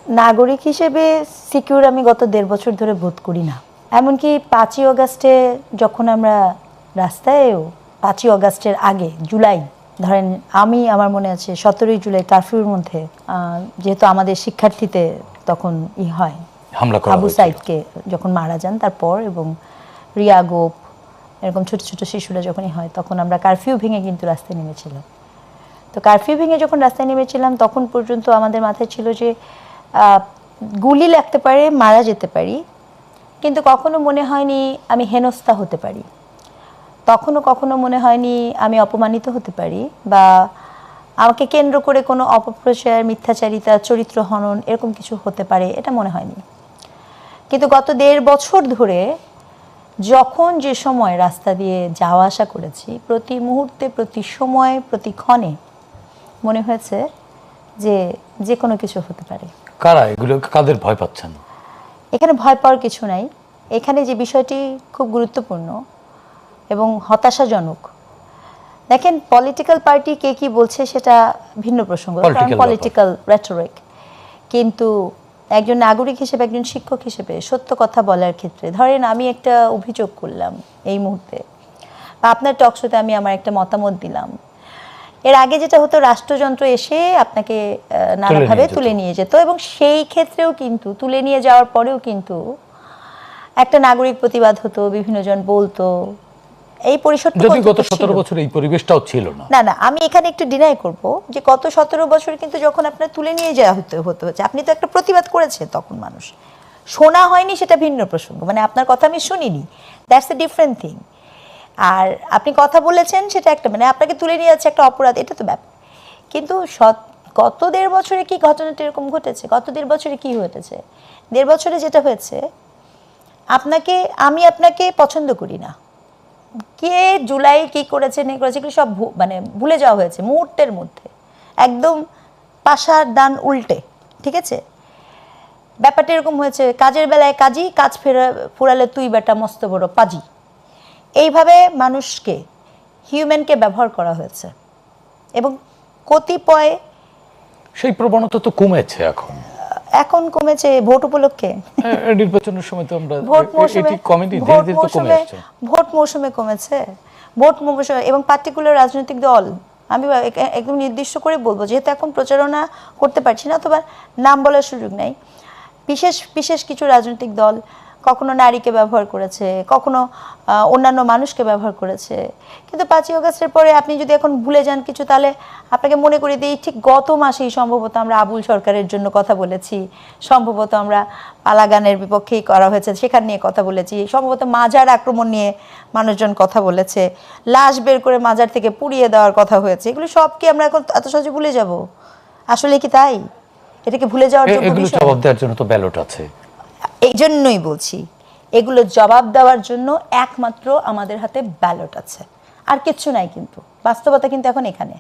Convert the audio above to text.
নাগরিক হিসেবে সিকিউর আমি গত 1.5 বছর ধরে বোধ করি না। এমনকি 5ই অগাস্টে যখন আমরা রাস্তায়ও 5ই অগাস্টের আগে জুলাই ধরেন আমার মনে আছে 17ই জুলাই কারফিউর মধ্যে যেহেতু আমাদের শিক্ষার্থীতে তখন হয় হামলা করা আবু সাইদকে যখন মারা যান তারপর এবং রিয়া গোপ এরকম ছোট ছোট শিশুরা যখনই হয় তখন আমরা কারফিউ ভেঙে কিন্তু রাস্তায় নেমেছিলাম। তো কারফিউ ভেঙে যখন রাস্তায় নেমেছিলাম তখন পর্যন্ত আমাদের মাথায় ছিল যে গুলি লাগতে পারে, মারা যেতে পারি, কিন্তু কখনো মনে হয়নি আমি হেনস্থা হতে পারি, কখনো মনে হয়নি আমি অপমানিত হতে পারি বা আমাকে কেন্দ্র করে কোনো অপপ্রচার, মিথ্যাচারিতা, চরিত্র হনন এরকম কিছু হতে পারে এটা মনে হয়নি। কিন্তু গত 1.5 বছর ধরে যখন যে সময় রাস্তা দিয়ে যাওয়া আসা করেছি প্রতি মুহূর্তে, প্রতি সময়, প্রতি ক্ষণে মনে হয়েছে যে কোনো কিছু হতে পারে। কারা এগুলো, কাদের ভয় পাচ্ছেন? এখানে ভয় পাওয়ার কিছু নাই। এখানে যে বিষয়টি খুব গুরুত্বপূর্ণ এবং হতাশাজনক, দেখেন পলিটিক্যাল পার্টি কে কি বলছে সেটা ভিন্ন প্রসঙ্গ, পলিটিক্যাল রেটরিক, কিন্তু একজন নাগরিক হিসেবে, একজন শিক্ষক হিসেবে সত্য কথা বলার ক্ষেত্রে ধরেন আমি একটা অভিযোগ করলাম এই মুহূর্তে বা আপনার টকশোতে আমি আমার একটা মতামত দিলাম, এর আগে যেটা হতো রাষ্ট্রযন্ত্র এসে আপনাকে নানাভাবে তুলে নিয়ে যেত এবং সেই ক্ষেত্রেও কিন্তু তুলে নিয়ে যাওয়ার পরেও কিন্তু একটা নাগরিক প্রতিবাদ হতো, বিভিন্ন জন বলতো, এই পরিসরটা গত 17 বছর এই পরিবেশটাও ছিল না। না আমি এখানে একটু ডিনাই করব যে গত 17 বছর কিন্তু যখন আপনার তুলে নিয়ে যাওয়া হচ্ছে আপনি তো একটা প্রতিবাদ করেছেন, তখন মানুষ শোনা হয়নি সেটা ভিন্ন প্রসঙ্গ, মানে আপনার কথা আমি শুনিনি, দ্যাটস এ ডিফারেন্ট থিং। আর আপনি কথা বলেছেন সেটা একটা, মানে আপনাকে তুলে নিয়ে যাচ্ছে একটা অপরাধ, এটা তো ব্যাপার। কিন্তু গত 1.5 বছরে কি ঘটনাটা এরকম ঘটেছে? গত 1.5 বছরে কি হয়েছে? 1.5 বছরে যেটা হয়েছে, আমি আপনাকে পছন্দ করি না, কে জুলাই কি করেছে না করেছে এগুলো সব মানে ভুলে যাওয়া হয়েছে মুহূর্তের মধ্যে, একদম পাশার ডান উল্টে, ঠিক আছে? ব্যাপারটা এরকম হয়েছে, কাজের বেলায় কাজী, কাজ ফুরালে তুই বেটা মস্ত বড় পাজি, এইভাবে মানুষকে, হিউম্যানকে ব্যবহার করা হয়েছে এবং কতিপয় সেই প্রবণতা তো কমেছে, এখন কমেছে ভোট উপলক্ষে, নির্বাচনের সময় তো আমরা ভোট মৌসুমে কমেছে, ভোট মৌসুমে এবং পার্টিকুলার রাজনৈতিক দল, আমি একদম নির্দিষ্ট করে বলবো যেহেতু এখন প্রচারণা করতে পারছি না অথবা নাম বলার সুযোগ নাই, বিশেষ কিছু রাজনৈতিক দল কখনো নারীকে ব্যবহার করেছে, কখনো অন্যান্য মানুষকে ব্যবহার করেছে। কিন্তু 5ই অগাস্টের পরে আপনি যদি এখন ভুলে যান কিছু, তাহলে আপনাকে মনে করে দিই ঠিক গত মাসেই সম্ভবত আমরা আবুল সরকারের জন্য কথা বলেছি, সম্ভবত আমরা পালাগানের বিপক্ষেই করা হয়েছে সেখান নিয়ে কথা বলেছি, সম্ভবত মাজার আক্রমণ নিয়ে মানুষজন কথা বলেছে, লাশ বের করে মাজার থেকে পুড়িয়ে দেওয়ার কথা হয়েছে, এগুলো সব কি আমরা এখন এত সহজে ভুলে যাব? আসলে কি তাই? এটাকে ভুলে যাওয়ার জবাব দেওয়ার জন্য তো ব্যালট আছে। এই জন্যই বলছি এগুলো জবাব দেওয়ার জন্য একমাত্র আমাদের হাতে ব্যালট আছে, আর কিচ্ছু নাই। কিন্তু বাস্তবতা কিন্তু এখন এখানে।